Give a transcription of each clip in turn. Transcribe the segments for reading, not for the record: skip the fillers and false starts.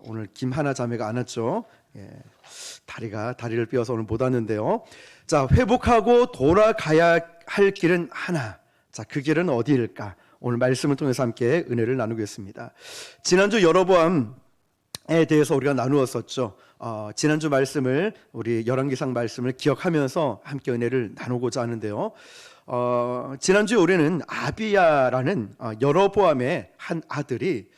오늘 김하나 자매가 안 왔죠. 예, 다리를 삐어서 오늘 못 왔는데요. 자, 회복하고 돌아가야 할 길은 하나. 자, 그 길은 어디일까? 오늘 말씀을 통해서 함께 은혜를 나누겠습니다. 지난주 여로보암에 대해서 우리가 나누었었죠. 지난주 말씀을 우리 열왕기상 말씀을 기억하면서 함께 은혜를 나누고자 하는데요. 지난주에 우리는 아비야라는 여로보암의 한 아들이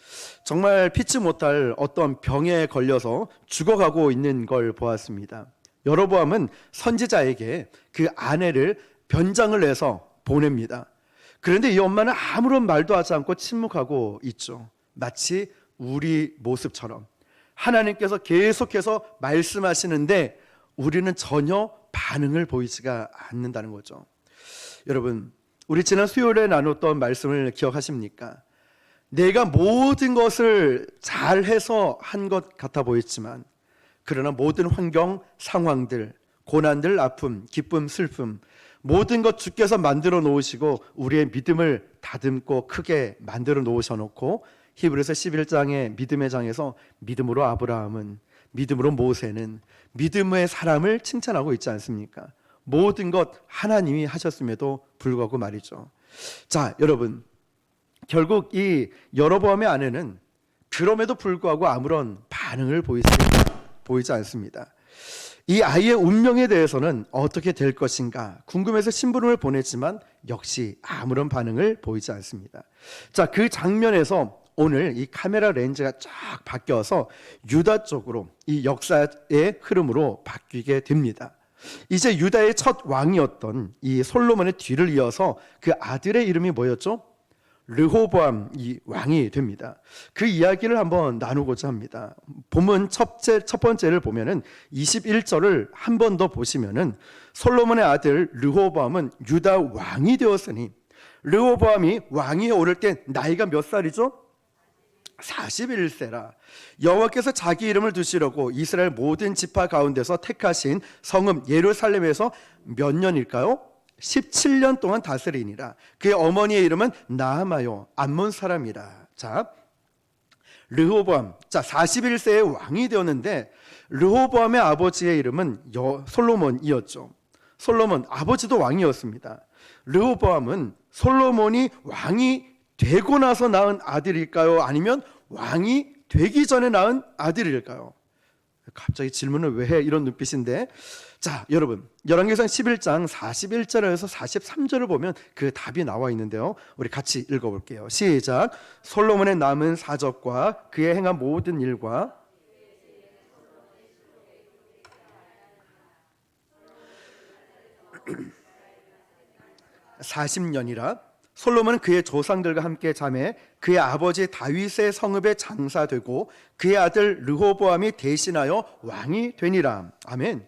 정말 피치 못할 어떤 병에 걸려서 죽어가고 있는 걸 보았습니다. 여로보암은 선지자에게 그 아내를 변장을 해서 보냅니다. 그런데 이 엄마는 아무런 말도 하지 않고 침묵하고 있죠. 마치 우리 모습처럼 하나님께서 계속해서 말씀하시는데 우리는 전혀 반응을 보이지가 않는다는 거죠. 여러분, 우리 지난 수요일에 나눴던 말씀을 기억하십니까? 내가 모든 것을 잘해서 한 것 같아 보였지만 그러나 모든 환경, 상황들, 고난들, 아픔, 기쁨, 슬픔 모든 것 주께서 만들어 놓으시고 우리의 믿음을 다듬고 크게 만들어 놓으셔놓고 히브리서 11장의 믿음의 장에서 믿음으로 아브라함은, 믿음으로 모세는 믿음의 사람을 칭찬하고 있지 않습니까? 모든 것 하나님이 하셨음에도 불구하고 말이죠. 자, 여러분, 결국 이 여로보암의 아내는 그럼에도 불구하고 아무런 반응을 보이지 않습니다. 이 아이의 운명에 대해서는 어떻게 될 것인가 궁금해서 심부름을 보냈지만 역시 아무런 반응을 보이지 않습니다. 자, 그 장면에서 오늘 이 카메라 렌즈가 쫙 바뀌어서 유다 쪽으로 이 역사의 흐름으로 바뀌게 됩니다. 이제 유다의 첫 왕이었던 이 솔로몬의 뒤를 이어서 그 아들의 이름이 뭐였죠? 르호보암 이 왕이 됩니다. 그 이야기를 한번 나누고자 합니다. 본문 첫 번째를 보면은 21절을 한 번 더 보시면은 솔로몬의 아들 르호보암은 유다 왕이 되었으니, 르호보암이 왕위에 오를 때 나이가 몇 살이죠? 41세라. 여호와께서 자기 이름을 두시려고 이스라엘 모든 지파 가운데서 택하신 성읍 예루살렘에서 몇 년일까요? 17년 동안 다스리니라. 그의 어머니의 이름은 나아마요 암몬 사람이라. 자, 르호보암, 자 41세의 왕이 되었는데 르호보암의 아버지의 이름은 솔로몬이었죠. 솔로몬 아버지도 왕이었습니다. 르호보암은 솔로몬이 왕이 되고 나서 낳은 아들일까요? 아니면 왕이 되기 전에 낳은 아들일까요? 갑자기 질문을 왜 해? 이런 눈빛인데, 자, 여러분, 열왕기상 11장 41절에서 43절을 보면 그 답이 나와 있는데요. 우리 같이 읽어볼게요. 시작. 솔로몬의 남은 사적과 그의 행한 모든 일과 40년이라. 솔로몬은 그의 조상들과 함께 잠에 그의 아버지 다윗의 성읍에 장사되고 그의 아들 르호보암이 대신하여 왕이 되니라. 아멘.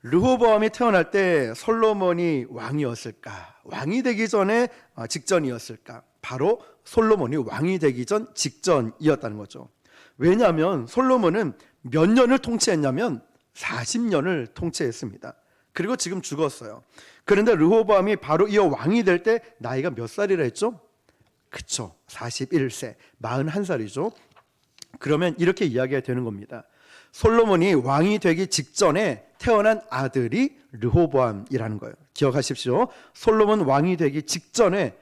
르호보암이 태어날 때 솔로몬이 왕이었을까? 왕이 되기 전에 직전이었을까? 바로 솔로몬이 왕이 되기 전 직전이었다는 거죠. 왜냐하면 솔로몬은 몇 년을 통치했냐면 40년을 통치했습니다. 그리고 지금 죽었어요. 그런데 르호보암이 바로 이어 왕이 될 때 나이가 몇 살이라 했죠? 그쵸, 41세, 41살이죠. 그러면 이렇게 이야기가 되는 겁니다. 솔로몬이 왕이 되기 직전에 태어난 아들이 르호보암이라는 거예요. 기억하십시오. 솔로몬 왕이 되기 직전에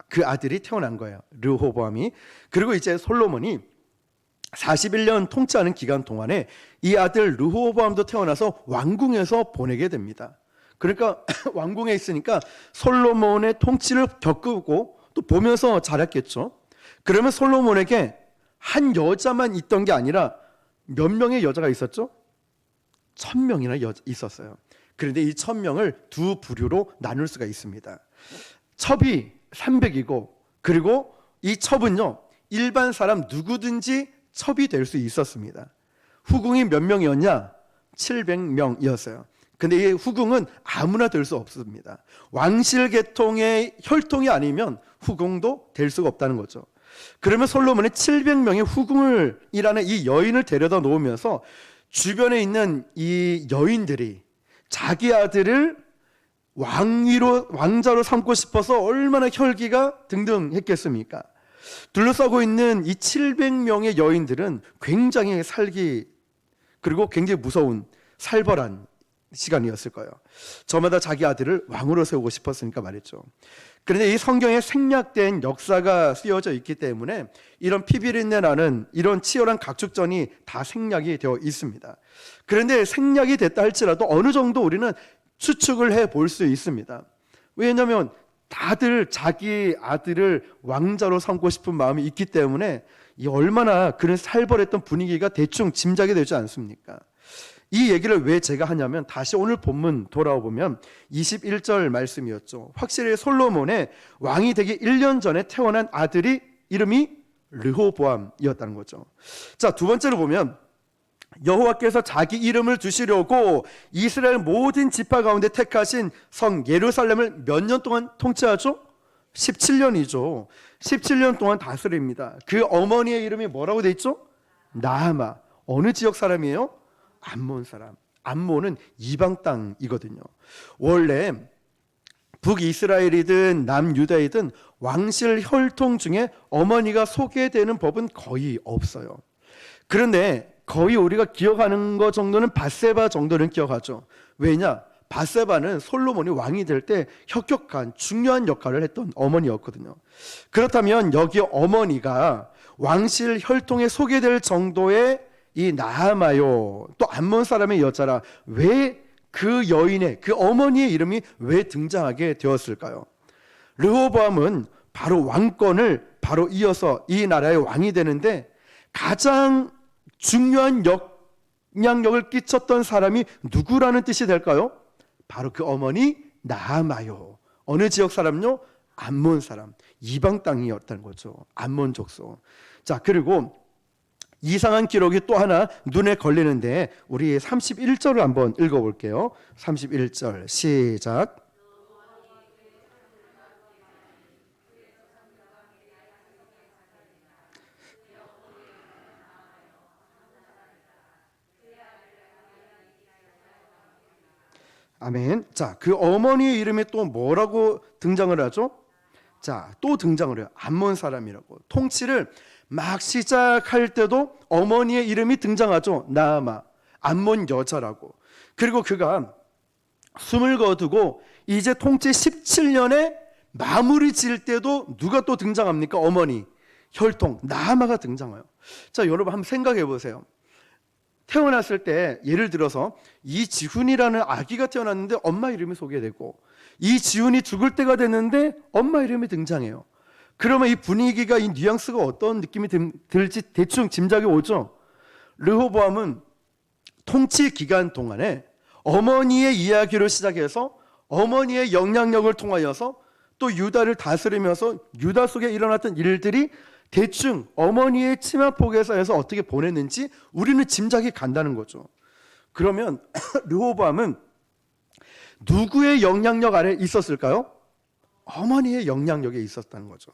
그 아들이 태어난 거예요, 르호보암이. 그리고 이제 솔로몬이 41년 통치하는 기간 동안에 이 아들 르호보암도 태어나서 왕궁에서 보내게 됩니다. 그러니까 왕궁에 있으니까 솔로몬의 통치를 겪고 또 보면서 자랐겠죠. 그러면 솔로몬에게 한 여자만 있던 게 아니라 몇 명의 여자가 있었죠? 1000명이나 있었어요. 그런데 이 1000명을 두 부류로 나눌 수가 있습니다. 첩이 300이고 그리고 이 첩은요 일반 사람 누구든지 첩이 될 수 있었습니다. 후궁이 몇 명이었냐? 700명이었어요. 근데 이 후궁은 아무나 될 수 없습니다. 왕실 계통의 혈통이 아니면 후궁도 될 수가 없다는 거죠. 그러면 솔로몬은 700명의 후궁을 일하는 이 여인을 데려다 놓으면서 주변에 있는 이 여인들이 자기 아들을 왕자로 삼고 싶어서 얼마나 혈기가 등등했겠습니까? 둘러싸고 있는 이 700명의 여인들은 굉장히 살기 그리고 굉장히 무서운 살벌한 시간이었을 거예요. 저마다 자기 아들을 왕으로 세우고 싶었으니까 말이죠. 그런데 이 성경에 생략된 역사가 쓰여져 있기 때문에 이런 피비린내 나는 이런 치열한 각축전이 다 생략이 되어 있습니다. 그런데 생략이 됐다 할지라도 어느 정도 우리는 추측을 해볼 수 있습니다. 왜냐하면 다들 자기 아들을 왕자로 삼고 싶은 마음이 있기 때문에 이 얼마나 그런 살벌했던 분위기가 대충 짐작이 되지 않습니까? 이 얘기를 왜 제가 하냐면 다시 오늘 본문 돌아오면 21절 말씀이었죠. 확실히 솔로몬의 왕이 되기 1년 전에 태어난 아들이 이름이 르호보암이었다는 거죠. 자, 두 번째로 보면 여호와께서 자기 이름을 두시려고 이스라엘 모든 지파 가운데 택하신 성 예루살렘을 몇 년 동안 통치하죠? 17년이죠. 17년 동안 다스립니다. 그 어머니의 이름이 뭐라고 돼 있죠? 나아마. 어느 지역 사람이에요? 암몬 사람. 암몬은 이방 땅이거든요. 원래 북이스라엘이든 남유다이든 왕실 혈통 중에 어머니가 소개되는 법은 거의 없어요. 그런데 거의 우리가 기억하는 것 정도는 밧세바 정도는 기억하죠. 왜냐? 밧세바는 솔로몬이 왕이 될 때 혁혁한 중요한 역할을 했던 어머니였거든요. 그렇다면 여기 어머니가 왕실 혈통에 소개될 정도의 이 나아마요, 또 암몬 사람의 여자라, 왜 그 여인의, 그 어머니의 이름이 왜 등장하게 되었을까요? 르호보암은 바로 왕권을 바로 이어서 이 나라의 왕이 되는데 가장 중요한 영향력을 끼쳤던 사람이 누구라는 뜻이 될까요? 바로 그 어머니 나아마요. 어느 지역 사람요? 암몬 사람. 이방 땅이었다는 거죠. 암몬 족속. 자, 그리고 이상한 기록이 또 하나 눈에 걸리는데 우리 31절을 한번 읽어볼게요. 31절 시작. 아멘. 자, 그 어머니의 이름이 또 뭐라고 등장을 하죠? 자, 또 등장을 해요. 암몬 사람이라고. 통치를 막 시작할 때도 어머니의 이름이 등장하죠. 나아마, 암몬 여자라고. 그리고 그가 숨을 거두고 이제 통치 17년에 마무리 지을 때도 누가 또 등장합니까? 어머니, 혈통, 나아마가 등장해요. 자, 여러분 한번 생각해 보세요. 태어났을 때 예를 들어서 이지훈이라는 아기가 태어났는데 엄마 이름이 소개되고 이지훈이 죽을 때가 됐는데 엄마 이름이 등장해요. 그러면 이 분위기가, 이 뉘앙스가 어떤 느낌이 들지 대충 짐작이 오죠. 르호보암은 통치 기간 동안에 어머니의 이야기로 시작해서 어머니의 영향력을 통하여서 또 유다를 다스리면서 유다 속에 일어났던 일들이 대충 어머니의 치마폭에서 해서 어떻게 보냈는지 우리는 짐작이 간다는 거죠. 그러면 르호보암은 누구의 영향력 아래 있었을까요? 어머니의 영향력에 있었다는 거죠.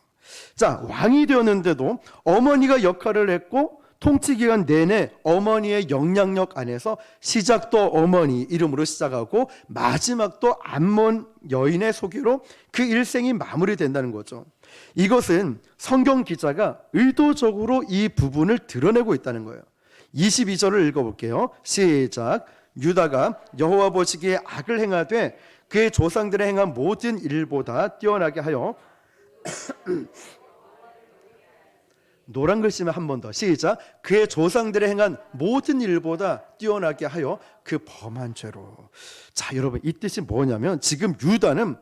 자, 왕이 되었는데도 어머니가 역할을 했고 통치 기간 내내 어머니의 영향력 안에서 시작도 어머니 이름으로 시작하고 마지막도 암몬 여인의 소개로 그 일생이 마무리된다는 거죠. 이것은 성경 기자가 의도적으로 이 부분을 드러내고 있다는 거예요. 22절을 읽어볼게요. 시작. 유다가 여호와 보시기에 악을 행하되 그의 조상들의 행한 모든 일보다 뛰어나게 하여 노란 글씨면 한 번 더 시작. 그의 조상들의 행한 모든 일보다 뛰어나게 하여 그 범한 죄로. 자, 여러분 이 뜻이 뭐냐면 지금 유다는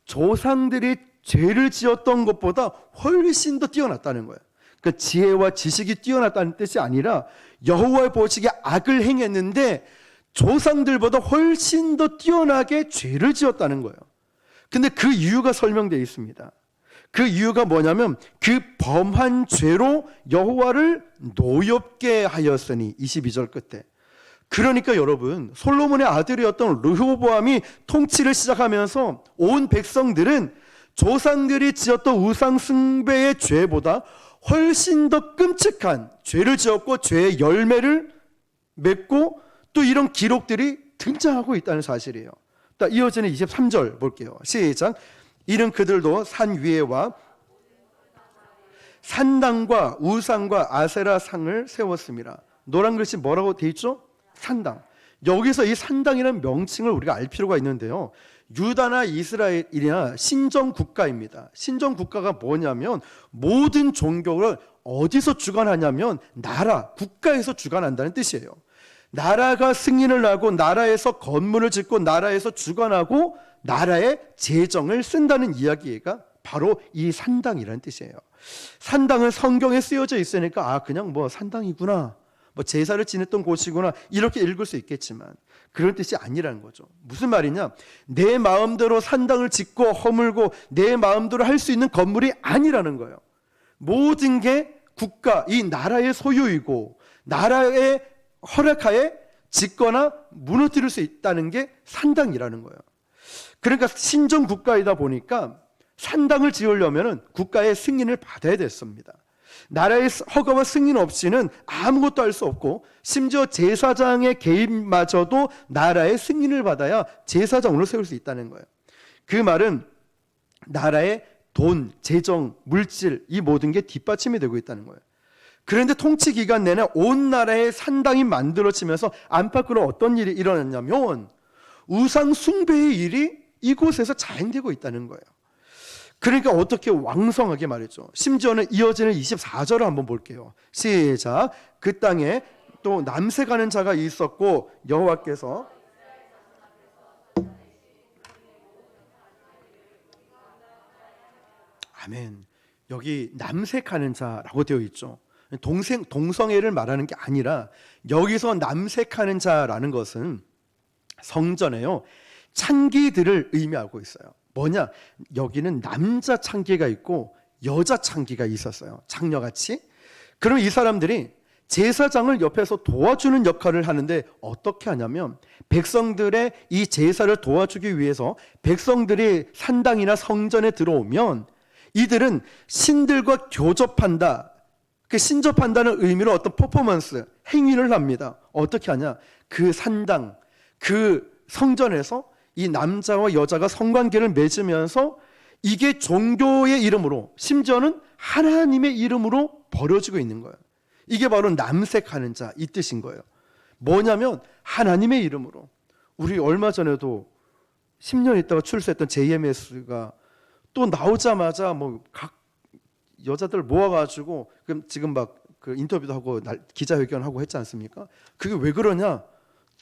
조상들이 죄를 지었던 것보다 훨씬 더 뛰어났다는 거예요. 그러니까 지혜와 지식이 뛰어났다는 뜻이 아니라 여호와의 보시기에 악을 행했는데 조상들보다 훨씬 더 뛰어나게 죄를 지었다는 거예요. 근데 그 이유가 설명되어 있습니다. 그 이유가 뭐냐면 그 범한 죄로 여호와를 노엽게 하였으니 22절 끝에. 그러니까 여러분 솔로몬의 아들이었던 르호보암이 통치를 시작하면서 온 백성들은 조상들이 지었던 우상 숭배의 죄보다 훨씬 더 끔찍한 죄를 지었고 죄의 열매를 맺고 또 이런 기록들이 등장하고 있다는 사실이에요. 이어지는 23절 볼게요. 시작. 이는 그들도 산 위에와 산당과 우상과 아세라 상을 세웠습니다. 노란 글씨 뭐라고 돼 있죠? 산당. 여기서 이 산당이라는 명칭을 우리가 알 필요가 있는데요. 유다나 이스라엘이나 신정국가입니다. 신정국가가 뭐냐면 모든 종교를 어디서 주관하냐면 나라, 국가에서 주관한다는 뜻이에요. 나라가 승인을 하고 나라에서 건물을 짓고 나라에서 주관하고 나라의 재정을 쓴다는 이야기가 바로 이 산당이라는 뜻이에요. 산당은 성경에 쓰여져 있으니까 그냥 뭐 산당이구나, 뭐 제사를 지냈던 곳이구나 이렇게 읽을 수 있겠지만 그런 뜻이 아니라는 거죠. 무슨 말이냐? 내 마음대로 산당을 짓고 허물고 내 마음대로 할 수 있는 건물이 아니라는 거예요. 모든 게 국가, 이 나라의 소유이고 나라의 허락하에 짓거나 무너뜨릴 수 있다는 게 산당이라는 거예요. 그러니까 신정국가이다 보니까 산당을 지으려면 국가의 승인을 받아야 됐습니다. 나라의 허가와 승인 없이는 아무것도 할 수 없고 심지어 제사장의 개입마저도 나라의 승인을 받아야 제사장으로 세울 수 있다는 거예요. 그 말은 나라의 돈, 재정, 물질 이 모든 게 뒷받침이 되고 있다는 거예요. 그런데 통치 기간 내내 온 나라의 산당이 만들어지면서 안팎으로 어떤 일이 일어났냐면 우상 숭배의 일이 이곳에서 자행되고 있다는 거예요. 그러니까 어떻게 왕성하게 말했죠. 심지어는 이어지는 24절을 한번 볼게요. 시작. 그 땅에 또 남색하는 자가 있었고 여호와께서 아멘. 여기 남색하는 자라고 되어 있죠. 동성애를 말하는 게 아니라 여기서 남색하는 자라는 것은 성전에요 창기들을 의미하고 있어요. 뭐냐? 여기는 남자 창기가 있고 여자 창기가 있었어요. 창녀같이. 그럼 이 사람들이 제사장을 옆에서 도와주는 역할을 하는데 어떻게 하냐면 백성들의 이 제사를 도와주기 위해서 백성들이 산당이나 성전에 들어오면 이들은 신들과 교접한다. 그 신접한다는 의미로 어떤 퍼포먼스, 행위를 합니다. 어떻게 하냐? 그 산당, 그 성전에서 이 남자와 여자가 성관계를 맺으면서 이게 종교의 이름으로 심지어는 하나님의 이름으로 벌어지고 있는 거예요. 이게 바로 남색하는 자 이 뜻인 거예요. 뭐냐면 하나님의 이름으로. 우리 얼마 전에도 10년 있다가 출소했던 JMS가 또 나오자마자 뭐 각 여자들 모아가지고 지금 막 그 인터뷰도 하고 기자회견하고 했지 않습니까? 그게 왜 그러냐?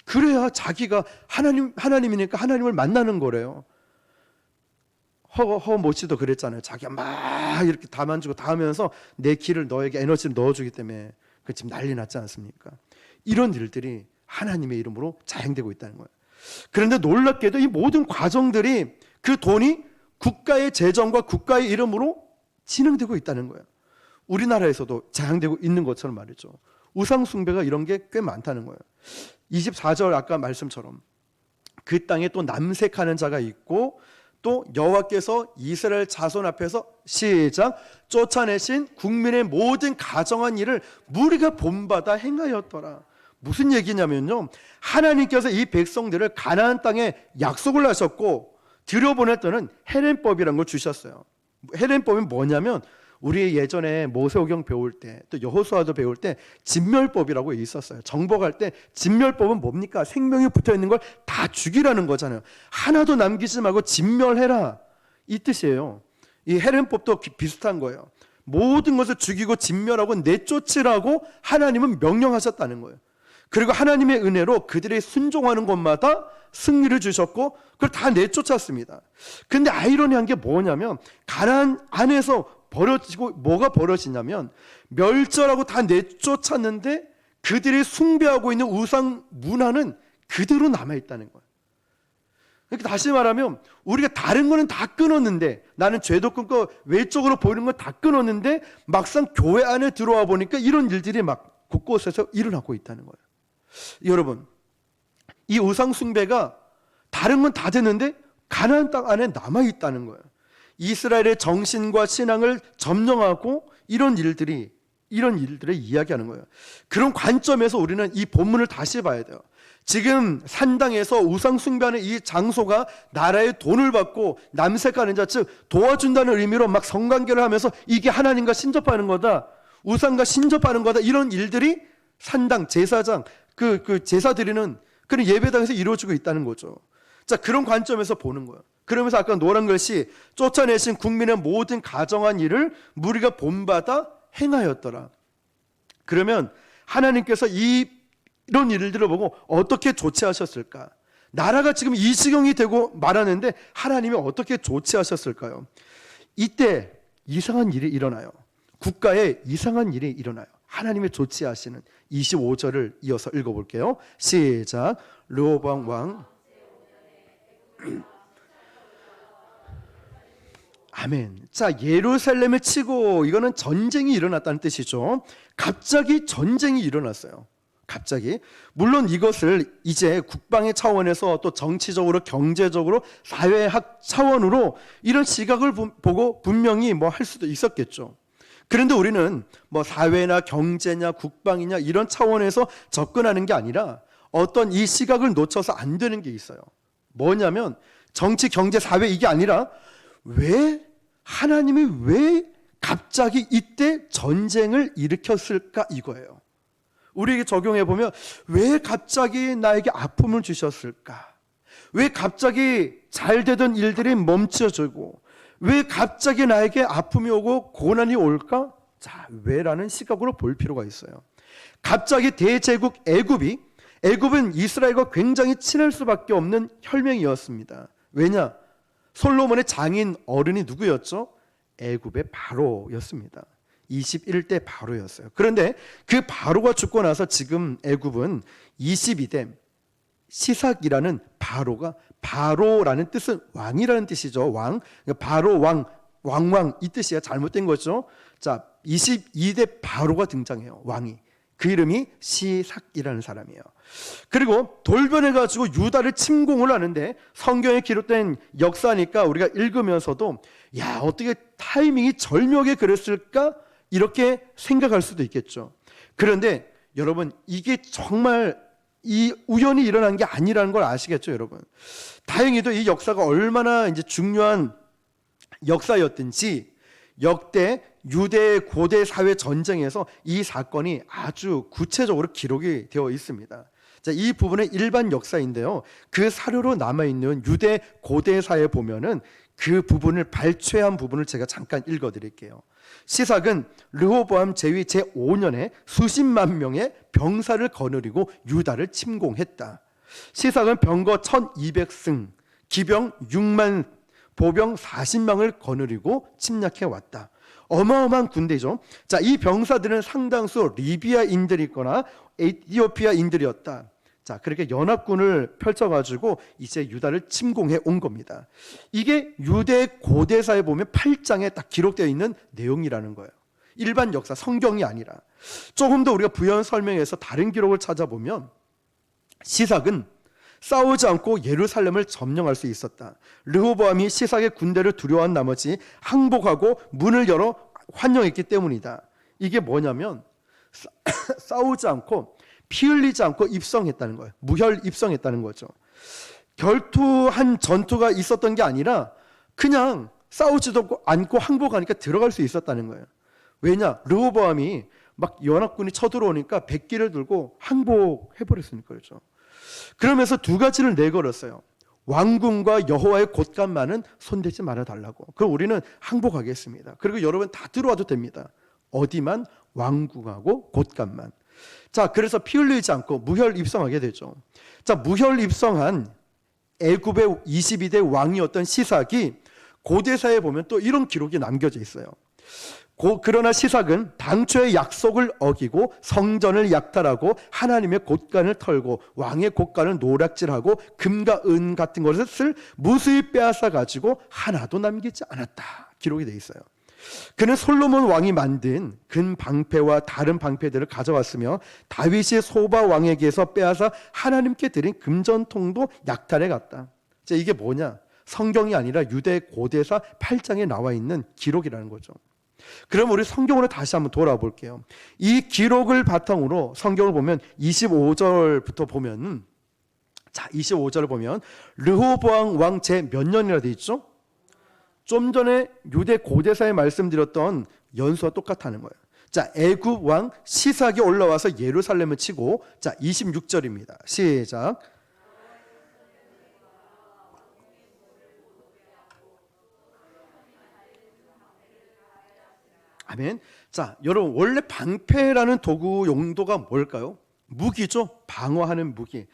그래야 자기가 하나님이니까 하나님을 만나는 거래요. 허모 씨도 그랬잖아요. 자기가 막 이렇게 다 만지고 다 하면서 내 길을 너에게 에너지를 넣어주기 때문에 지금 난리 났지 않습니까? 이런 일들이 하나님의 이름으로 자행되고 있다는 거예요. 그런데 놀랍게도 이 모든 과정들이 그 돈이 국가의 재정과 국가의 이름으로 진행되고 있다는 거예요. 우리나라에서도 자행되고 있는 것처럼 말이죠. 우상 숭배가 이런 게 꽤 많다는 거예요. 24절 아까 말씀처럼 그 땅에 또 남색하는 자가 있고 또 여호와께서 이스라엘 자손 앞에서 시작 쫓아내신 국민의 모든 가정한 일을 무리가 본받아 행하였더라. 무슨 얘기냐면요, 하나님께서 이 백성들을 가나안 땅에 약속을 하셨고 들여보냈더니 헤렘법이라는 걸 주셨어요. 헤렘법이 뭐냐면 우리 예전에 모세오경 배울 때 또 여호수아도 배울 때 진멸법이라고 있었어요. 정복할 때 진멸법은 뭡니까? 생명이 붙어있는 걸 다 죽이라는 거잖아요. 하나도 남기지 말고 진멸해라 이 뜻이에요. 이 헤렘법도 비슷한 거예요. 모든 것을 죽이고 진멸하고 내쫓으라고 하나님은 명령하셨다는 거예요. 그리고 하나님의 은혜로 그들이 순종하는 곳마다 승리를 주셨고 그걸 다 내쫓았습니다. 근데 아이러니한 게 뭐냐면 가나안 안에서 벌어지고 뭐가 벌어지냐면 멸절하고 다 내쫓았는데 그들이 숭배하고 있는 우상 문화는 그대로 남아있다는 거예요. 그러니까 다시 말하면 우리가 다른 거는 다 끊었는데 나는 죄도 끊고 외적으로 보이는 건 다 끊었는데 막상 교회 안에 들어와 보니까 이런 일들이 막 곳곳에서 일어나고 있다는 거예요. 여러분, 이 우상 숭배가 다른 건 다 됐는데 가나안 땅 안에 남아있다는 거예요. 이스라엘의 정신과 신앙을 점령하고 이런 일들이 이런 일들을 이야기하는 거예요. 그런 관점에서 우리는 이 본문을 다시 봐야 돼요. 지금 산당에서 우상 숭배하는 이 장소가 나라의 돈을 받고 남색하는 자, 즉 도와준다는 의미로 막 성관계를 하면서 이게 하나님과 신접하는 거다, 우상과 신접하는 거다, 이런 일들이 산당, 제사장, 그 제사 드리는 그런 예배당에서 이루어지고 있다는 거죠. 자, 그런 관점에서 보는 거예요. 그러면서 아까 노란 글씨, 쫓아내신 국민의 모든 가정한 일을 무리가 본받아 행하였더라. 그러면 하나님께서 이런 일들을 보고 어떻게 조치하셨을까? 나라가 지금 이 지경이 되고 말하는데 하나님이 어떻게 조치하셨을까요? 이때 이상한 일이 일어나요. 국가에 이상한 일이 일어나요. 하나님의 조치하시는 25절을 이어서 읽어볼게요. 시작. 르호보암 왕 아멘. 자, 예루살렘을 치고, 이거는 전쟁이 일어났다는 뜻이죠. 갑자기 전쟁이 일어났어요. 갑자기. 물론 이것을 이제 국방의 차원에서 또 정치적으로, 경제적으로, 사회학 차원으로 이런 시각을 보고 분명히 뭐 할 수도 있었겠죠. 그런데 우리는 뭐 사회나 경제냐 국방이냐 이런 차원에서 접근하는 게 아니라 어떤 이 시각을 놓쳐서 안 되는 게 있어요. 뭐냐면 정치, 경제, 사회 이게 아니라 하나님이 왜 갑자기 이때 전쟁을 일으켰을까, 이거예요. 우리에게 적용해 보면 왜 갑자기 나에게 아픔을 주셨을까? 왜 갑자기 잘 되던 일들이 멈춰지고 왜 갑자기 나에게 아픔이 오고 고난이 올까? 자, 왜라는 시각으로 볼 필요가 있어요. 갑자기 대제국 애굽은 이스라엘과 굉장히 친할 수밖에 없는 혈맹이었습니다. 왜냐? 솔로몬의 장인 어른이 누구였죠? 애굽의 바로였습니다. 21대 바로였어요. 그런데 그 바로가 죽고 나서 지금 애굽은 22대 시삭이라는 바로라는 뜻은 왕이라는 뜻이죠. 왕. 바로 왕 이 뜻이야. 잘못된 거죠. 자, 22대 바로가 등장해요. 왕이. 그 이름이 시삭이라는 사람이에요. 그리고 돌변해가지고 유다를 침공을 하는데 성경에 기록된 역사니까 우리가 읽으면서도 야, 어떻게 타이밍이 절묘하게 그랬을까? 이렇게 생각할 수도 있겠죠. 그런데 여러분, 이게 정말 이 우연히 일어난 게 아니라는 걸 아시겠죠, 여러분? 다행히도 이 역사가 얼마나 이제 중요한 역사였든지 역대 유대 고대 사회 전쟁에서 이 사건이 아주 구체적으로 기록이 되어 있습니다. 자, 이 부분은 일반 역사인데요. 그 사료로 남아있는 유대 고대 사회에 보면은 그 부분을 발췌한 부분을 제가 잠깐 읽어드릴게요. 시삭은 르호보암 제위 제5년에 수십만 명의 병사를 거느리고 유다를 침공했다. 시삭은 병거 1200승, 기병 6만, 보병 40명을 거느리고 침략해 왔다. 어마어마한 군대죠. 자, 이 병사들은 상당수 리비아인들이거나 에티오피아인들이었다. 자, 그렇게 연합군을 펼쳐가지고 이제 유다를 침공해 온 겁니다. 이게 유대 고대사에 보면 8장에 딱 기록되어 있는 내용이라는 거예요. 일반 역사, 성경이 아니라. 조금 더 우리가 부연 설명해서 다른 기록을 찾아보면 시삭은 싸우지 않고 예루살렘을 점령할 수 있었다. 르호보암이 시삭의 군대를 두려워한 나머지 항복하고 문을 열어 환영했기 때문이다. 이게 뭐냐면 싸우지 않고 피 흘리지 않고 입성했다는 거예요. 무혈 입성했다는 거죠. 결투한 전투가 있었던 게 아니라 그냥 싸우지도 않고 항복하니까 들어갈 수 있었다는 거예요. 왜냐? 르호보암이 막 연합군이 쳐들어오니까 백기를 들고 항복해버렸으니까 그렇죠. 그러면서 두 가지를 내걸었어요. 왕궁과 여호와의 곳간만은 손대지 말아달라고. 그럼 우리는 항복하겠습니다. 그리고 여러분 다 들어와도 됩니다. 어디만? 왕궁하고 곳간만. 자, 그래서 피 흘리지 않고 무혈 입성하게 되죠. 자, 무혈 입성한 애굽의 22대 왕이었던 시삭이 고대사에 보면 또 이런 기록이 남겨져 있어요. 그러나 시삭은 당초의 약속을 어기고 성전을 약탈하고 하나님의 곳간을 털고 왕의 곳간을 노략질하고 금과 은 같은 것을 무수히 빼앗아 가지고 하나도 남기지 않았다. 기록이 되어 있어요. 그는 솔로몬 왕이 만든 금 방패와 다른 방패들을 가져왔으며 다윗이 소바 왕에게서 빼앗아 하나님께 드린 금전통도 약탈해 갔다. 자, 이게 뭐냐? 성경이 아니라 유대 고대사 8장에 나와 있는 기록이라는 거죠. 그럼 우리 성경으로 다시 한번 돌아볼게요. 이 기록을 바탕으로 성경을 보면 25절부터 보면, 자, 25절을 보면 르호보암 왕 제 몇 년이라 돼 있죠? 좀 전에 유대 고대사에 말씀드렸던 연수와 똑같다는 거예요. 자, 애굽 왕 시삭이 올라와서 예루살렘을 치고, 자, 26절입니다. 시작. 아멘. 자, 여러분, 원래 방패라는 도구 용도가 뭘까요? 무기죠. 방어하는 무기.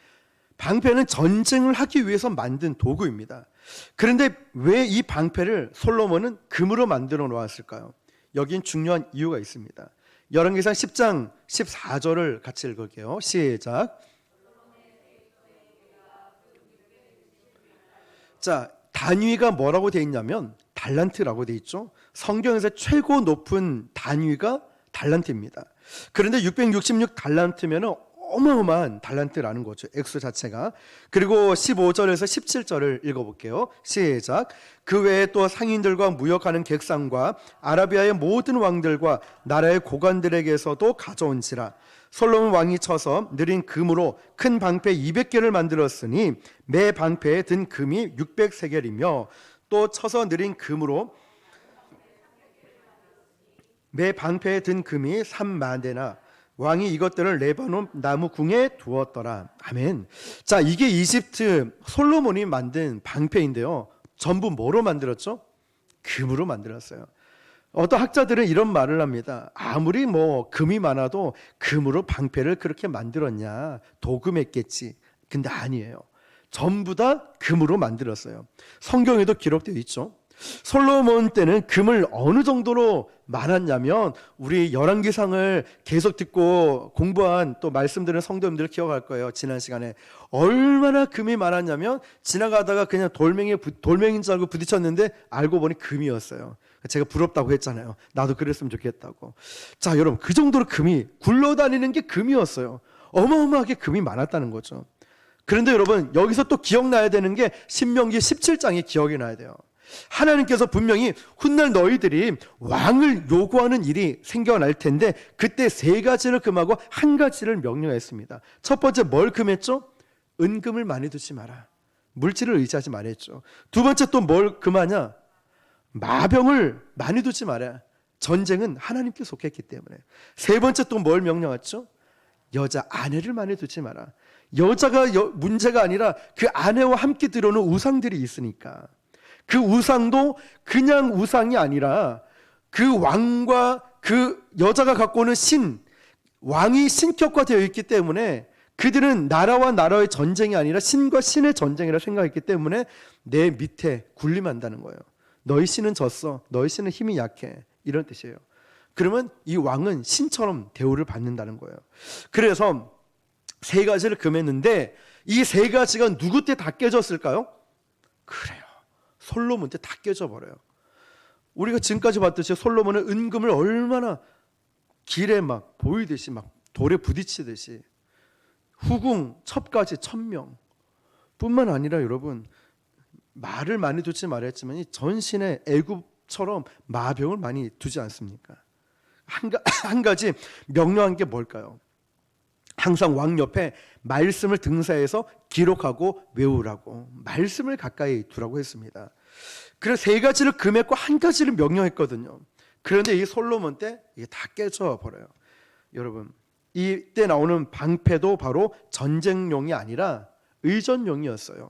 방패는 전쟁을 하기 위해서 만든 도구입니다. 그런데 왜 이 방패를 솔로몬은 금으로 만들어 놓았을까요? 여긴 중요한 이유가 있습니다. 열왕기상 10장 14절을 같이 읽을게요. 시작. 자, 단위가 뭐라고 돼 있냐면 달란트라고 돼 있죠. 성경에서 최고 높은 단위가 달란트입니다. 그런데 666 달란트면은 어마어마한 달란트라는 거죠. 액수 자체가. 그리고 15절에서 17절을 읽어볼게요. 시작. 그 외에 또 상인들과 무역하는 객상과 아라비아의 모든 왕들과 나라의 고관들에게서도 가져온지라. 솔로몬 왕이 쳐서 느린 금으로 큰 방패 200개를 만들었으니 매 방패에 든 금이 600세겔이며 또 쳐서 느린 금으로 매 방패에 든 금이 3만 대나 왕이 이것들을 레바논 나무 궁에 두었더라. 아멘. 자, 이게 이집트 솔로몬이 만든 방패인데요. 전부 뭐로 만들었죠? 금으로 만들었어요. 어떤 학자들은 이런 말을 합니다. 아무리 뭐 금이 많아도 금으로 방패를 그렇게 만들었냐? 도금했겠지. 근데 아니에요. 전부 다 금으로 만들었어요. 성경에도 기록되어 있죠. 솔로몬 때는 금을 어느 정도로 많았냐면, 우리 열왕기상을 계속 듣고 공부한 또 말씀드린 성도님들 기억할 거예요. 지난 시간에 얼마나 금이 많았냐면, 지나가다가 그냥 돌멩이인 줄 알고 부딪혔는데 알고 보니 금이었어요. 제가 부럽다고 했잖아요. 나도 그랬으면 좋겠다고. 자, 여러분, 그 정도로 금이 굴러다니는 게 금이었어요. 어마어마하게 금이 많았다는 거죠. 그런데 여러분, 여기서 또 기억나야 되는 게 신명기 17장이 기억이 나야 돼요. 하나님께서 분명히 훗날 너희들이 왕을 요구하는 일이 생겨날 텐데, 그때 세 가지를 금하고 한 가지를 명령했습니다. 첫 번째 뭘 금했죠? 은금을 많이 두지 마라. 물질을 의지하지 말았죠. 두 번째 또 뭘 금하냐? 마병을 많이 두지 마라. 전쟁은 하나님께 속했기 때문에. 세 번째 또 뭘 명령했죠? 여자 아내를 많이 두지 마라. 여자가 문제가 아니라 그 아내와 함께 들어오는 우상들이 있으니까. 그 우상도 그냥 우상이 아니라 그 왕과 그 여자가 갖고 오는 왕이 신격화되어 있기 때문에 그들은 나라와 나라의 전쟁이 아니라 신과 신의 전쟁이라 생각했기 때문에 내 밑에 군림한다는 거예요. 너희 신은 졌어. 너희 신은 힘이 약해. 이런 뜻이에요. 그러면 이 왕은 신처럼 대우를 받는다는 거예요. 그래서 세 가지를 금했는데 이 세 가지가 누구 때 다 깨졌을까요? 그래요. 솔로몬 때 다 깨져버려요. 우리가 지금까지 봤듯이 솔로몬은 은금을 얼마나 길에 막 보이듯이 막 돌에 부딪히듯이 후궁 첩까지 1000명 뿐만 아니라 여러분, 말을 많이 두지 말았지만 이 전신에 애굽처럼 마병을 많이 두지 않습니까? 한 가지 명령한 게 뭘까요? 항상 왕 옆에 말씀을 등사해서 기록하고 외우라고, 말씀을 가까이 두라고 했습니다. 그래서 세 가지를 금했고 한 가지를 명령했거든요. 그런데 이 솔로몬 때 이게 다 깨져 버려요. 여러분, 이때 나오는 방패도 바로 전쟁용이 아니라 의전용이었어요.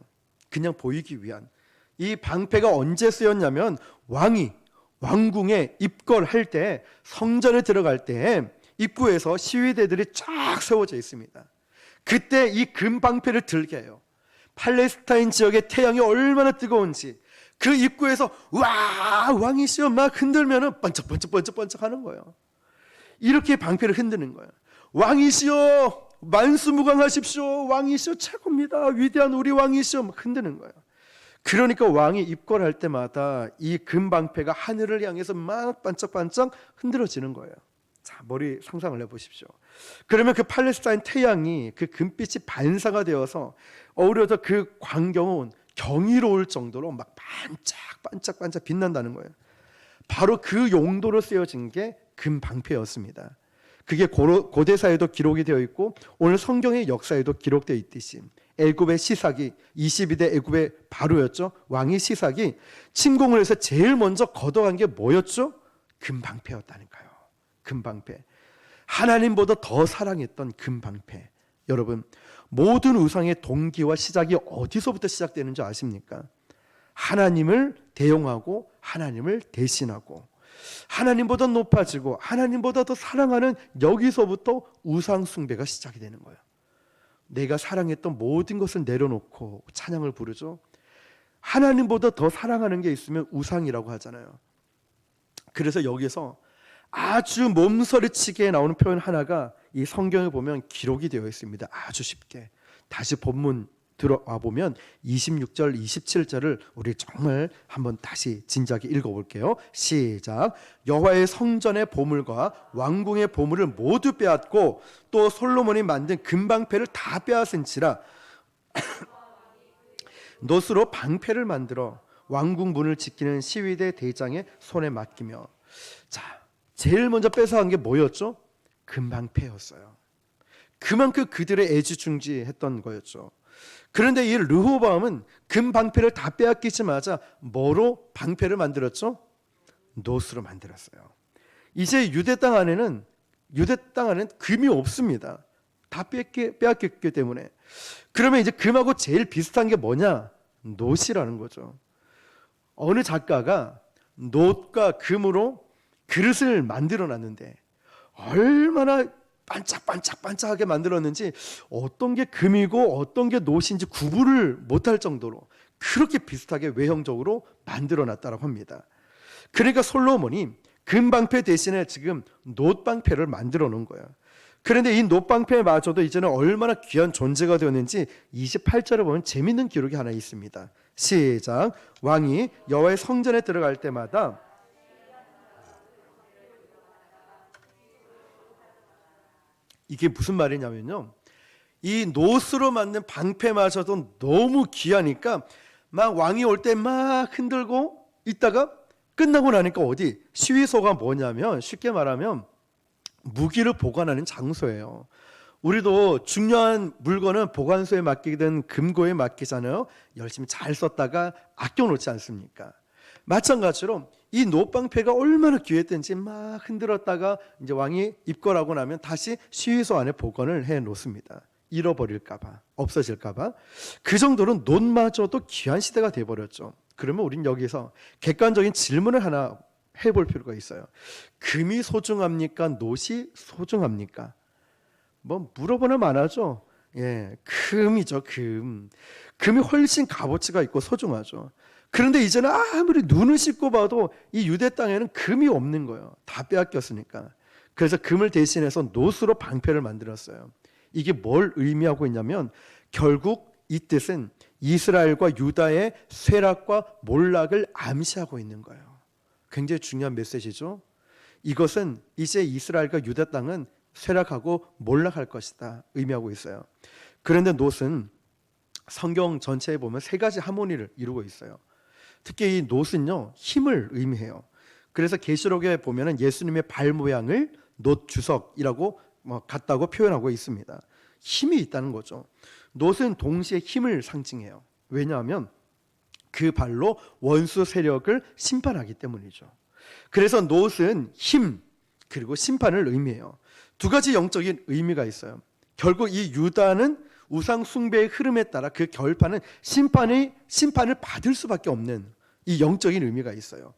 그냥 보이기 위한. 이 방패가 언제 쓰였냐면 왕이 왕궁에 입궐할 때, 성전에 들어갈 때 입구에서 시위대들이 쫙 세워져 있습니다. 그때 이 금방패를 들게 해요. 팔레스타인 지역의 태양이 얼마나 뜨거운지 그 입구에서 와 왕이시여 막 흔들면은 번쩍번쩍 하는 거예요. 이렇게 방패를 흔드는 거예요. 왕이시여 만수무강하십시오. 왕이시여 최고입니다. 위대한 우리 왕이시여 막 흔드는 거예요. 그러니까 왕이 입궐할 때마다 이 금방패가 하늘을 향해서 막 반짝반짝 흔들어지는 거예요. 자, 머리 상상을 해보십시오. 그러면 그 팔레스타인 태양이 그 금빛이 반사가 되어서 어우러져 그 광경은 경이로울 정도로 막 반짝반짝 빛난다는 거예요. 바로 그 용도로 쓰여진 게 금방패였습니다. 그게 고대사에도 기록이 되어 있고 오늘 성경의 역사에도 기록되어 있듯이 애굽의 시삭이 22대 애굽의 바로였죠. 왕이 시삭이 침공을 해서 제일 먼저 걷어간 게 뭐였죠? 금방패였다니까요. 금방패. 하나님보다 더 사랑했던 금방패. 여러분, 모든 우상의 동기와 시작이 어디서부터 시작되는지 아십니까? 하나님을 대용하고 하나님을 대신하고 하나님보다 높아지고 하나님보다 더 사랑하는 여기서부터 우상 숭배가 시작이 되는 거예요. 내가 사랑했던 모든 것을 내려놓고 찬양을 부르죠. 하나님보다 더 사랑하는 게 있으면 우상이라고 하잖아요. 그래서 여기서 아주 몸서리치게 나오는 표현 하나가 이 성경에 보면 기록이 되어 있습니다. 아주 쉽게. 다시 본문 들어와 보면 26절, 27절을 우리 정말 한번 다시 진지하게 읽어볼게요. 시작. 여호와의 성전의 보물과 왕궁의 보물을 모두 빼앗고 또 솔로몬이 만든 금방패를 다 빼앗은지라 놋으로 방패를 만들어 왕궁 문을 지키는 시위대 대장의 손에 맡기며. 자, 제일 먼저 뺏어간 게 뭐였죠? 금방패였어요. 그만큼 그들의 애지중지했던 거였죠. 그런데 이 르호보암은 금방패를 다 빼앗기자마자 뭐로 방패를 만들었죠? 놋으로 만들었어요. 이제 유대 땅 안에는 금이 없습니다. 다 빼앗겼기 때문에. 그러면 이제 금하고 제일 비슷한 게 뭐냐? 놋이라는 거죠. 어느 작가가 놋과 금으로 그릇을 만들어 놨는데 얼마나 반짝반짝반짝하게 만들었는지 어떤 게 금이고 어떤 게 놋인지 구분을 못할 정도로 그렇게 비슷하게 외형적으로 만들어 놨다고 합니다. 그러니까 솔로몬이 금방패 대신에 지금 놋방패를 만들어 놓은 거예요. 그런데 이 놋방패마저도 이제는 얼마나 귀한 존재가 되었는지 28절에 보면 재밌는 기록이 하나 있습니다. 시작. 왕이 여호와의 성전에 들어갈 때마다 이게 무슨 말이냐면요, 이 놋으로 만든 방패마저도 너무 귀하니까 막 왕이 올 때 막 흔들고 있다가 끝나고 나니까 어디 시위소가 뭐냐면 쉽게 말하면 무기를 보관하는 장소예요. 우리도 중요한 물건은 보관소에 맡기든 금고에 맡기잖아요. 열심히 잘 썼다가 아껴놓지 않습니까? 마찬가지로 이 놋방패가 얼마나 귀했던지 막 흔들었다가 이제 왕이 입궐하고 나면 다시 시위소 안에 보관을 해 놓습니다. 잃어버릴까봐, 없어질까봐. 그 정도로 놋마저도 귀한 시대가 돼버렸죠. 그러면 우린 여기서 객관적인 질문을 하나 해볼 필요가 있어요. 금이 소중합니까? 놋이 소중합니까? 뭐 물어보면 안 하죠. 예, 금이죠, 금. 금이 훨씬 값어치가 있고 소중하죠. 그런데 이제는 아무리 눈을 씻고 봐도 이 유대 땅에는 금이 없는 거예요. 다 빼앗겼으니까. 그래서 금을 대신해서 놋으로 방패를 만들었어요. 이게 뭘 의미하고 있냐면 결국 이 뜻은 이스라엘과 유다의 쇠락과 몰락을 암시하고 있는 거예요. 굉장히 중요한 메시지죠. 이것은 이제 이스라엘과 유다 땅은 쇠락하고 몰락할 것이다 의미하고 있어요. 그런데 놋은 성경 전체에 보면 세 가지 하모니를 이루고 있어요. 특히 이 놋은요, 힘을 의미해요. 그래서 계시록에 보면은 예수님의 발 모양을 놋 주석이라고 같다고 표현하고 있습니다. 힘이 있다는 거죠. 놋은 동시에 힘을 상징해요. 왜냐하면 그 발로 원수 세력을 심판하기 때문이죠. 그래서 놋은 힘 그리고 심판을 의미해요. 두 가지 영적인 의미가 있어요. 결국 이 유다는 우상 숭배의 흐름에 따라 그 결판은 심판을 받을 수밖에 없는 이 영적인 의미가 있어요.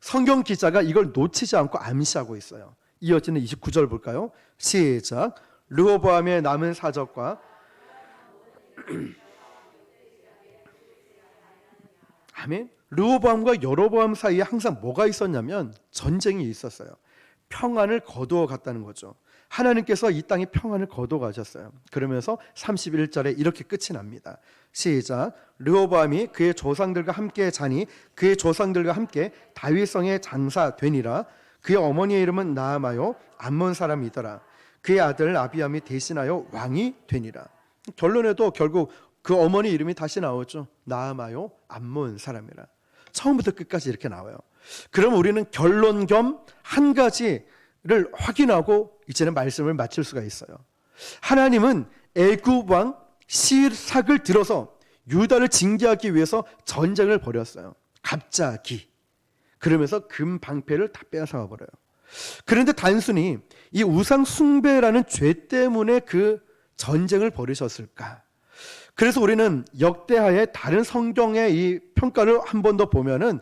성경 기자가 이걸 놓치지 않고 암시하고 있어요. 이어지는 29절 볼까요? 시작. 르호보암의 남은 사적과 아멘. 르호보암과 여로보암 사이에 항상 뭐가 있었냐면 전쟁이 있었어요. 평안을 거두어 갔다는 거죠. 하나님께서 이 땅에 평안을 거두어 가셨어요. 그러면서 31절에 이렇게 끝이 납니다. 시작. 르호보암이 그의 조상들과 함께 자니 그의 조상들과 함께 다윗성에 장사되니라. 그의 어머니의 이름은 나아마요 암몬 사람이더라. 그의 아들 아비암이 대신하여 왕이 되니라. 결론에도 결국 그 어머니 이름이 다시 나오죠. 나아마요 암몬 사람이라. 처음부터 끝까지 이렇게 나와요. 그럼 우리는 결론 겸 한 가지를 확인하고 이제는 말씀을 마칠 수가 있어요. 하나님은 애굽 왕 시삭을 들어서 유다를 징계하기 위해서 전쟁을 벌였어요. 갑자기. 그러면서 금 방패를 다 빼앗아 버려요. 그런데 단순히 이 우상 숭배라는 죄 때문에 그 전쟁을 벌이셨을까? 그래서 우리는 역대하의 다른 성경의 이 평가를 한 번 더 보면은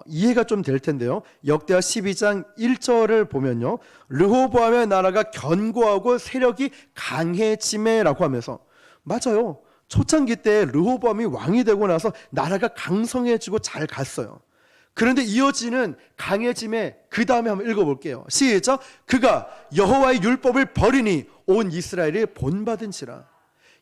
이해가 좀 될 텐데요. 역대하 12장 1절을 보면요. 르호보암의 나라가 견고하고 세력이 강해지매라고 하면서 맞아요. 초창기 때 르호보암이 왕이 되고 나서 나라가 강성해지고 잘 갔어요. 그런데 이어지는 강해짐에 그 다음에 한번 읽어볼게요. 시작. 그가 여호와의 율법을 버리니 온 이스라엘이 본받은지라.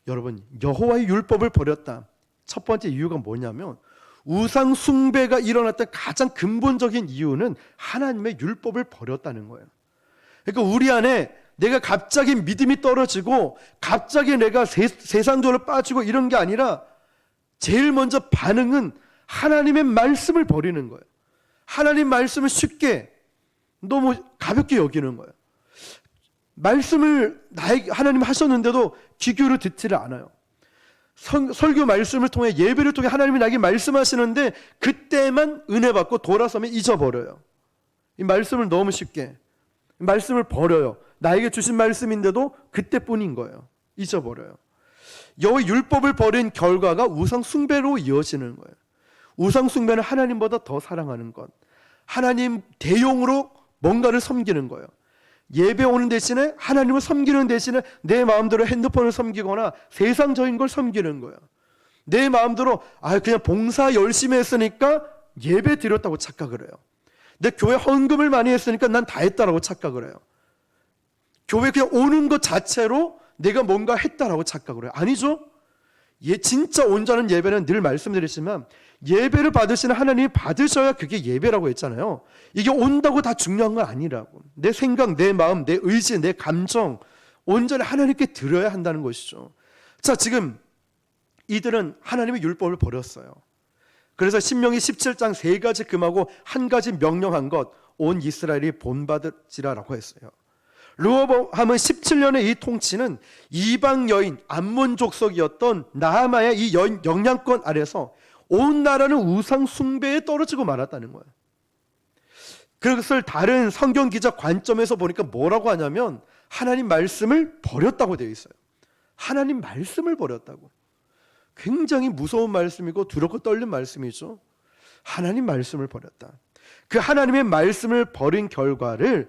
여러분, 여호와의 율법을 버렸다. 첫 번째 이유가 뭐냐면 우상 숭배가 일어났던 가장 근본적인 이유는 하나님의 율법을 버렸다는 거예요. 그러니까 우리 안에 내가 갑자기 믿음이 떨어지고 갑자기 내가 세상적으로 빠지고 이런 게 아니라 제일 먼저 반응은 하나님의 말씀을 버리는 거예요. 하나님 말씀을 쉽게 너무 가볍게 여기는 거예요. 말씀을 하나님 하셨는데도 귀 기울여 듣지를 않아요. 설교 말씀을 통해 예배를 통해 하나님이 나에게 말씀하시는데 그때만 은혜 받고 돌아서면 잊어버려요. 이 말씀을 너무 쉽게 말씀을 버려요. 나에게 주신 말씀인데도 그때뿐인 거예요. 잊어버려요. 여호와의 율법을 버린 결과가 우상 숭배로 이어지는 거예요. 우상 숭배는 하나님보다 더 사랑하는 것, 하나님 대용으로 뭔가를 섬기는 거예요. 예배 오는 대신에 하나님을 섬기는 대신에 내 마음대로 핸드폰을 섬기거나 세상적인 걸 섬기는 거예요. 내 마음대로 그냥 봉사 열심히 했으니까 예배 드렸다고 착각을 해요. 내 교회 헌금을 많이 했으니까 난 다 했다라고 착각을 해요. 교회 그냥 오는 것 자체로 내가 뭔가 했다라고 착각을 해요. 아니죠. 진짜 온전한 예배는 늘 말씀드렸지만 예배를 받으시는 하나님이 받으셔야 그게 예배라고 했잖아요. 이게 온다고 다 중요한 건 아니라고. 내 생각, 내 마음, 내 의지, 내 감정 온전히 하나님께 드려야 한다는 것이죠. 자, 지금 이들은 하나님의 율법을 버렸어요. 그래서 신명기 17장 3가지 금하고 1가지 명령한 것, 온 이스라엘이 본받을지라라고 했어요. 르호보암은 17년의 이 통치는 이방 여인 암몬 족속이었던 나하마의 이 영향권 아래서 온 나라는 우상 숭배에 떨어지고 말았다는 거예요. 그것을 다른 성경 기자 관점에서 보니까 뭐라고 하냐면 하나님 말씀을 버렸다고 되어 있어요. 하나님 말씀을 버렸다고. 굉장히 무서운 말씀이고 두렵고 떨린 말씀이죠. 하나님 말씀을 버렸다. 그 하나님의 말씀을 버린 결과를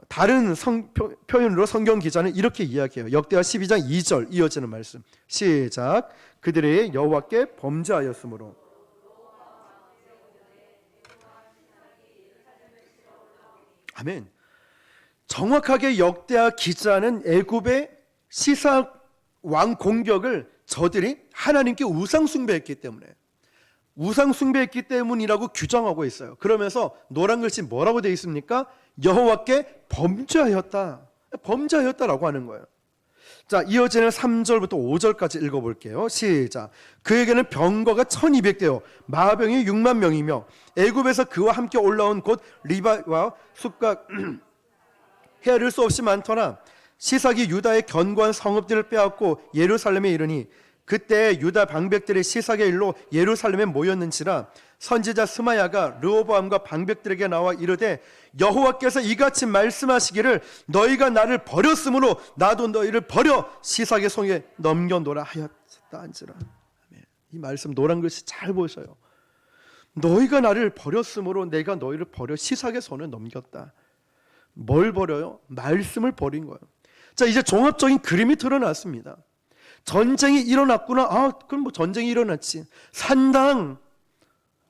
다른 표현으로 성경 기자는 이렇게 이야기해요. 역대하 12장 2절 이어지는 말씀. 시작. 그들의 여호와께 범죄하였으므로. 아멘. 정확하게 역대하 기자는 애굽의 시삭 왕 공격을 저들이 하나님께 우상 숭배했기 때문에 우상 숭배했기 때문이라고 규정하고 있어요. 그러면서 노란 글씨 뭐라고 되어 있습니까? 여호와께 범죄하였다. 범죄하였다라고 하는 거예요. 자, 이어지는 3절부터 5절까지 읽어볼게요. 시작. 그에게는 병거가 1200대요 마병이 6만 명이며 애굽에서 그와 함께 올라온 곧 리바와 숫과 헤아릴 수 없이 많더라. 시삭이 유다의 견고한 성읍들을 빼앗고 예루살렘에 이르니 그때 유다 방백들이 시삭의 일로 예루살렘에 모였는지라. 선지자 스마야가 르호보암과 방백들에게 나와 이르되 여호와께서 이같이 말씀하시기를 너희가 나를 버렸으므로 나도 너희를 버려 시삭의 손에 넘겨놓으라 하였다 한지라. 이 말씀 노란 글씨 잘 보셔요. 너희가 나를 버렸으므로 내가 너희를 버려 시삭의 손에 넘겼다. 뭘 버려요? 말씀을 버린 거예요. 자, 이제 종합적인 그림이 드러났습니다. 전쟁이 일어났구나. 그럼 뭐 전쟁이 일어났지.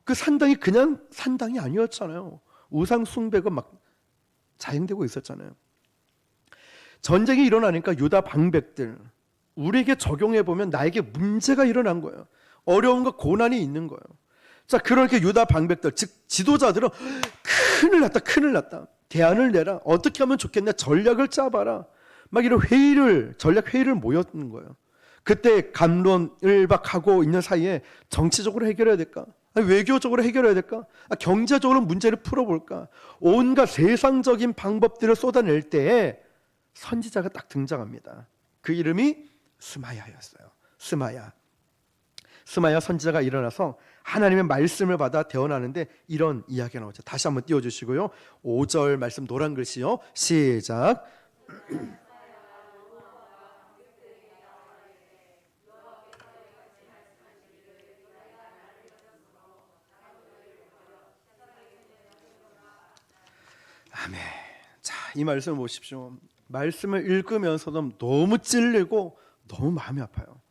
그 산당이 그냥 산당이 아니었잖아요. 우상 숭배가 막 자행되고 있었잖아요. 전쟁이 일어나니까 유다 방백들, 우리에게 적용해 보면 나에게 문제가 일어난 거예요. 어려움과 고난이 있는 거예요. 자, 그렇게 유다 방백들, 즉 지도자들은 큰일 났다. 대안을 내라. 어떻게 하면 좋겠냐. 전략을 짜봐라. 막 이런 전략 회의를 모였는 거예요. 그때 감론을박하고 있는 사이에 정치적으로 해결해야 될까? 아니, 외교적으로 해결해야 될까? 경제적으로 문제를 풀어볼까? 온갖 세상적인 방법들을 쏟아낼 때에 선지자가 딱 등장합니다. 그 이름이 스마야였어요. 스마야 선지자가 일어나서 하나님의 말씀을 받아 대언하는데 이런 이야기가 나오죠. 다시 한번 띄워주시고요. 5절 말씀 노란 글씨요. 시작. 아멘. 자, 이 말씀을 보십시오. 말씀을 읽으면서도 너무 찔리고 너무 마음이 아파요.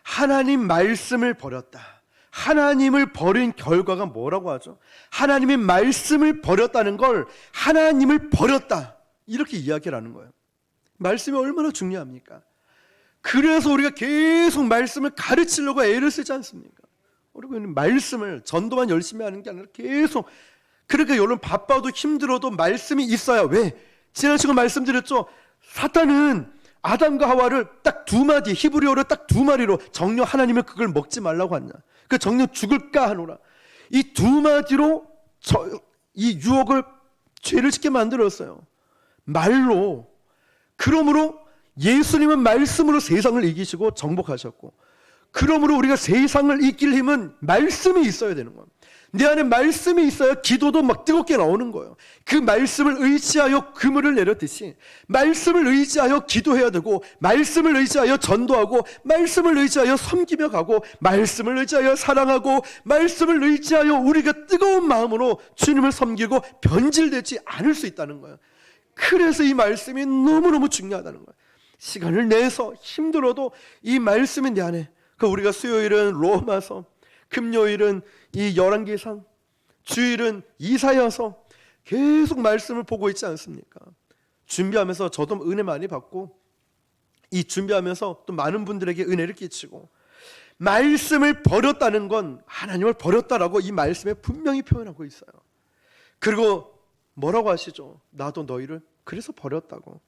하나님 말씀을 버렸다. 하나님을 버린 결과가 뭐라고 하죠? 하나님의 말씀을 버렸다는 걸 하나님을 버렸다. 이렇게 이야기를 하는 거예요. 말씀이 얼마나 중요합니까? 그래서 우리가 계속 말씀을 가르치려고 애를 쓰지 않습니까? 우리가 말씀을 전도만 열심히 하는 게 아니라 계속, 그러니까 여러분 바빠도 힘들어도 말씀이 있어야. 왜? 지난 시간 말씀드렸죠. 사탄은 아담과 하와를 딱 두 마디, 히브리어로 딱 두 마디로 정녕 하나님은 그걸 먹지 말라고 하냐. 그 정녕 죽을까 하노라. 이 두 마디로 이 유혹을 죄를 짓게 만들었어요. 말로. 그러므로 예수님은 말씀으로 세상을 이기시고 정복하셨고, 그러므로 우리가 세상을 이길 힘은 말씀이 있어야 되는 거예요. 내 안에 말씀이 있어야 기도도 막 뜨겁게 나오는 거예요. 그 말씀을 의지하여 그물을 내렸듯이 말씀을 의지하여 기도해야 되고, 말씀을 의지하여 전도하고, 말씀을 의지하여 섬기며 가고, 말씀을 의지하여 사랑하고, 말씀을 의지하여 우리가 뜨거운 마음으로 주님을 섬기고 변질되지 않을 수 있다는 거예요. 그래서 이 말씀이 너무너무 중요하다는 거예요. 시간을 내서 힘들어도 이 말씀이 내 안에, 우리가 수요일은 로마서, 금요일은 이 열왕기상, 주일은 이사야서 계속 말씀을 보고 있지 않습니까? 준비하면서 저도 은혜 많이 받고, 이 준비하면서 또 많은 분들에게 은혜를 끼치고, 말씀을 버렸다는 건 하나님을 버렸다라고 이 말씀에 분명히 표현하고 있어요. 그리고 뭐라고 하시죠? 나도 너희를 그래서 버렸다고.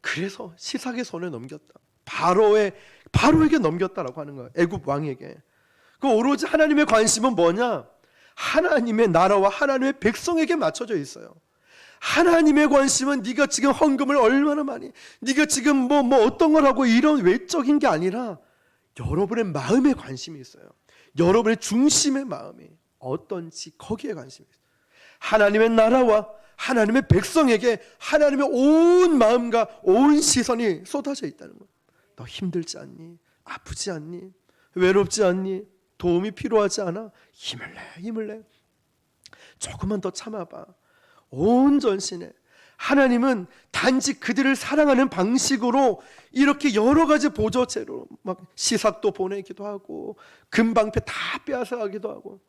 그래서 시삭의 손에 넘겼다. 바로에게 넘겼다라고 하는 거예요. 애굽 왕에게. 그 오로지 하나님의 관심은 뭐냐? 하나님의 나라와 하나님의 백성에게 맞춰져 있어요. 하나님의 관심은 네가 지금 헌금을 얼마나 많이, 네가 지금 뭐 어떤 걸 하고, 이런 외적인 게 아니라 여러분의 마음에 관심이 있어요. 여러분의 중심의 마음이 어떤지 거기에 관심이 있어요. 하나님의 나라와 하나님의 백성에게 하나님의 온 마음과 온 시선이 쏟아져 있다는 거예요. 너 힘들지 않니? 아프지 않니? 외롭지 않니? 도움이 필요하지 않아? 힘을 내. 조금만 더 참아봐. 온 전신에. 하나님은 단지 그들을 사랑하는 방식으로 이렇게 여러 가지 보조체로 막 시삭도 보내기도 하고, 금방패 다 빼앗아가기도 하고.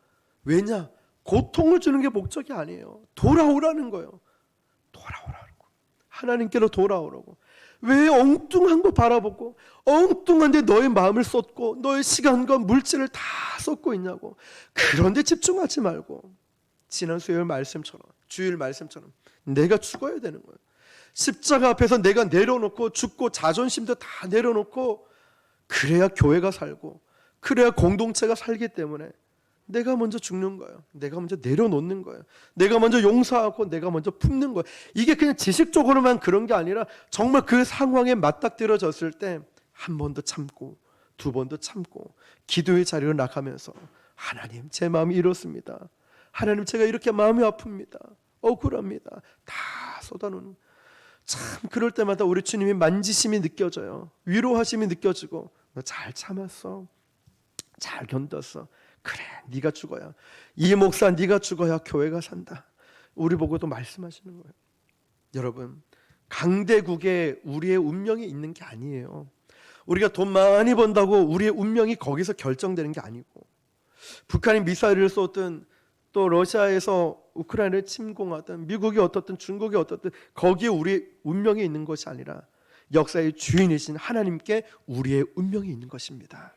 왜냐? 고통을 주는 게 목적이 아니에요. 돌아오라는 거예요. 돌아오라고. 하나님께로 돌아오라고. 왜 엉뚱한 거 바라보고, 엉뚱한데 너의 마음을 쏟고 너의 시간과 물질을 다 쏟고 있냐고. 그런데 집중하지 말고, 지난 수요일 말씀처럼, 주일 말씀처럼 내가 죽어야 되는 거예요. 십자가 앞에서 내가 내려놓고 죽고, 자존심도 다 내려놓고, 그래야 교회가 살고, 그래야 공동체가 살기 때문에 내가 먼저 죽는 거예요. 내가 먼저 내려놓는 거예요. 내가 먼저 용서하고 내가 먼저 품는 거예요. 이게 그냥 지식적으로만 그런 게 아니라 정말 그 상황에 맞닥뜨려졌을 때 한 번 더 참고, 두 번 더 참고, 기도의 자리로 나가면서, 하나님 제 마음이 이렇습니다. 하나님 제가 이렇게 마음이 아픕니다. 억울합니다. 다 쏟아놓는. 참 그럴 때마다 우리 주님이 만지심이 느껴져요. 위로하심이 느껴지고, 너 잘 참았어. 잘 견뎠어. 그래, 네가 죽어야, 이 목사 네가 죽어야 교회가 산다. 우리 보고도 말씀하시는 거예요. 여러분, 강대국에 우리의 운명이 있는 게 아니에요. 우리가 돈 많이 번다고 우리의 운명이 거기서 결정되는 게 아니고, 북한이 미사일을 쏘든, 또 러시아에서 우크라이나를 침공하든, 미국이 어떻든 중국이 어떻든, 거기에 우리의 운명이 있는 것이 아니라 역사의 주인이신 하나님께 우리의 운명이 있는 것입니다.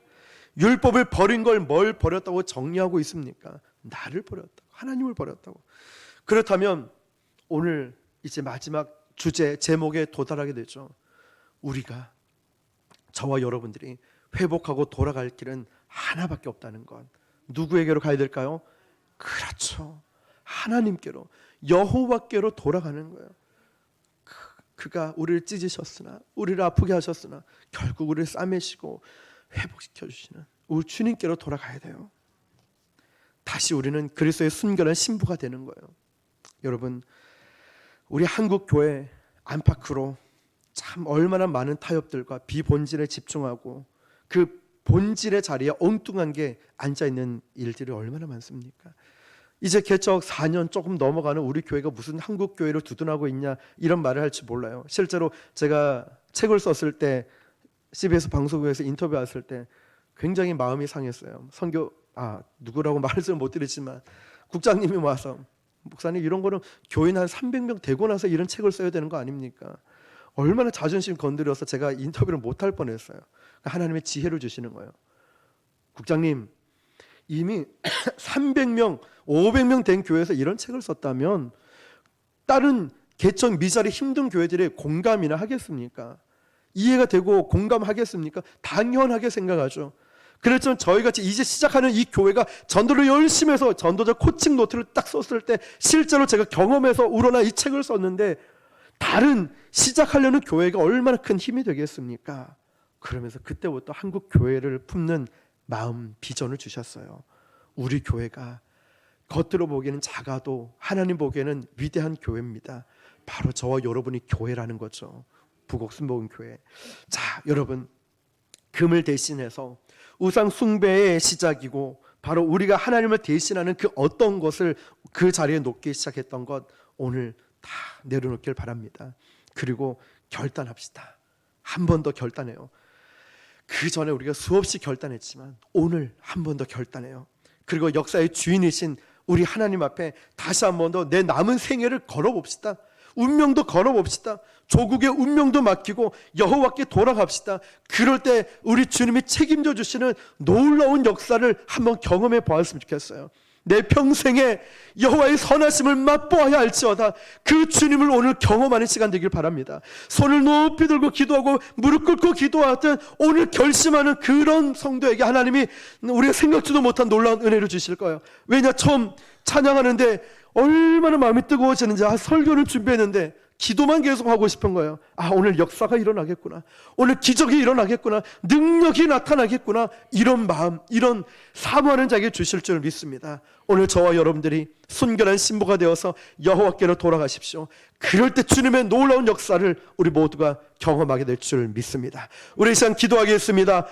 율법을 버린 걸 뭘 버렸다고 정리하고 있습니까? 나를 버렸다고, 하나님을 버렸다고. 그렇다면 오늘 이제 마지막 주제 제목에 도달하게 되죠. 우리가, 저와 여러분들이 회복하고 돌아갈 길은 하나밖에 없다는 것. 누구에게로 가야 될까요? 그렇죠. 하나님께로, 여호와께로 돌아가는 거예요. 그가 우리를 찢으셨으나, 우리를 아프게 하셨으나 결국 우리를 싸매시고 회복시켜 주시는 우리 주님께로 돌아가야 돼요. 다시 우리는 그리스도의 순결한 신부가 되는 거예요. 여러분, 우리 한국 교회 안팎으로 참 얼마나 많은 타협들과 비본질에 집중하고 그 본질의 자리에 엉뚱한 게 앉아있는 일들이 얼마나 많습니까? 이제 개척 4년 조금 넘어가는 우리 교회가 무슨 한국 교회를 두둔하고 있냐 이런 말을 할지 몰라요. 실제로 제가 책을 썼을 때 CBS 방송국에서 인터뷰 왔을 때 굉장히 마음이 상했어요. 누구라고 말씀을 못 드리지만 국장님이 와서 목사님 이런 거는 교인 한 300명 되고 나서 이런 책을 써야 되는 거 아닙니까? 얼마나 자존심 건드려서 제가 인터뷰를 못할 뻔했어요. 하나님의 지혜를 주시는 거예요. 국장님, 이미 300명, 500명 된 교회에서 이런 책을 썼다면 다른 개척 미자리 힘든 교회들의 공감이나 하겠습니까? 이해가 되고 공감하겠습니까? 당연하게 생각하죠. 그렇지만 저희같이 이제 시작하는 이 교회가 전도를 열심히 해서 전도자 코칭 노트를 딱 썼을 때 실제로 제가 경험해서 우러나 이 책을 썼는데 다른 시작하려는 교회가 얼마나 큰 힘이 되겠습니까? 그러면서 그때부터 한국 교회를 품는 마음, 비전을 주셨어요. 우리 교회가 겉으로 보기에는 작아도 하나님 보기에는 위대한 교회입니다. 바로 저와 여러분이 교회라는 거죠. 부곡순복음교회. 자, 여러분, 금을 대신해서 우상 숭배의 시작이고 바로 우리가 하나님을 대신하는 그 어떤 것을 그 자리에 놓기 시작했던 것 오늘 다 내려놓길 바랍니다. 그리고 결단합시다. 한 번 더 결단해요. 그 전에 우리가 수없이 결단했지만 오늘 한 번 더 결단해요. 그리고 역사의 주인이신 우리 하나님 앞에 다시 한 번 더 내 남은 생애를 걸어봅시다. 운명도 걸어봅시다. 조국의 운명도 맡기고 여호와께 돌아갑시다. 그럴 때 우리 주님이 책임져 주시는 놀라운 역사를 한번 경험해 보았으면 좋겠어요. 내 평생에 여호와의 선하심을 맛보아야 할지어다. 그 주님을 오늘 경험하는 시간 되길 바랍니다. 손을 높이 들고 기도하고 무릎 꿇고 기도하던 오늘 결심하는 그런 성도에게 하나님이 우리가 생각지도 못한 놀라운 은혜를 주실 거예요. 왜냐, 처음 찬양하는데 얼마나 마음이 뜨거워지는지, 설교는 준비했는데 기도만 계속 하고 싶은 거예요. 오늘 역사가 일어나겠구나, 오늘 기적이 일어나겠구나, 능력이 나타나겠구나, 이런 마음, 이런 사모하는 자에게 주실 줄 믿습니다. 오늘 저와 여러분들이 순결한 신부가 되어서 여호와께로 돌아가십시오. 그럴 때 주님의 놀라운 역사를 우리 모두가 경험하게 될 줄 믿습니다. 우리 이 시간 기도하겠습니다.